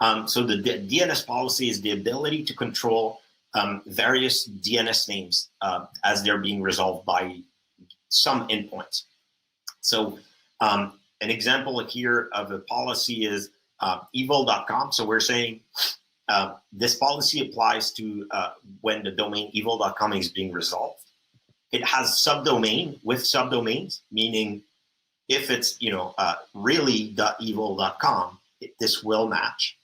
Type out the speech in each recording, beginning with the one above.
So the DNS policy is the ability to control various DNS names as they're being resolved by some endpoints. So an example here of a policy is evil.com. So we're saying this policy applies to when the domain evil.com is being resolved. It has subdomain with subdomains, meaning if it's really.evil.com, this will match.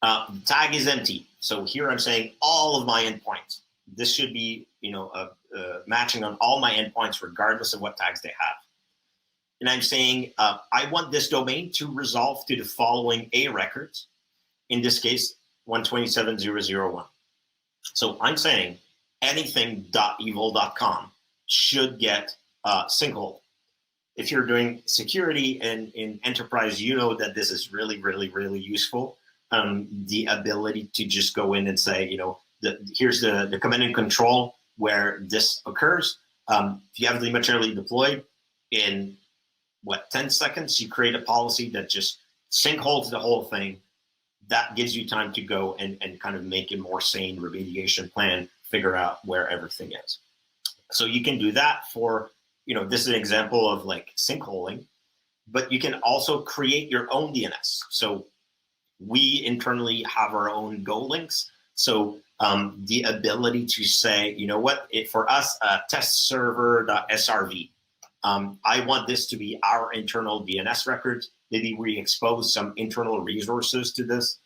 The tag is empty. So here I'm saying all of my endpoints. This should be matching on all my endpoints regardless of what tags they have. And I'm saying I want this domain to resolve to the following A records. In this case, 127.0.0.1. So I'm saying anything.evil.com should get sinkhole. If you're doing security and in enterprise, you know that this is really, really, really useful. The ability to just go in and say, here's the command and control where this occurs. If you have LimaCharlie deployed, in 10 seconds, you create a policy that just sinkholes the whole thing. That gives you time to go and kind of make a more sane remediation plan, figure out where everything is. So you can do that for, this is an example of like sinkholing, but you can also create your own DNS. So we internally have our own Go links. So the ability to say, for us, test server.srv, I want this to be our internal DNS records. Maybe we expose some internal resources to this.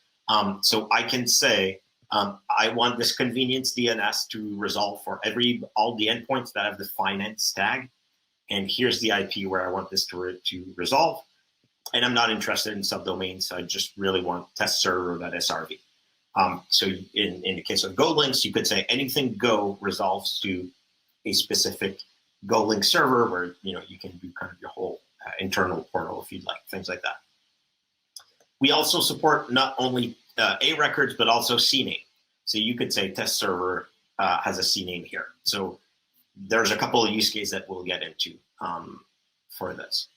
So I can say, I want this convenience DNS to resolve for all the endpoints that have the finance tag. And here's the IP where I want this to resolve. And I'm not interested in subdomains. I just really want test server.srv. So in the case of Go links, you could say anything Go resolves to a specific Go link server where you can do kind of your whole internal portal if you'd like, things like that. We also support not only A records, but also CNAME. So you could say test server has a CNAME here. So there's a couple of use cases that we'll get into for this.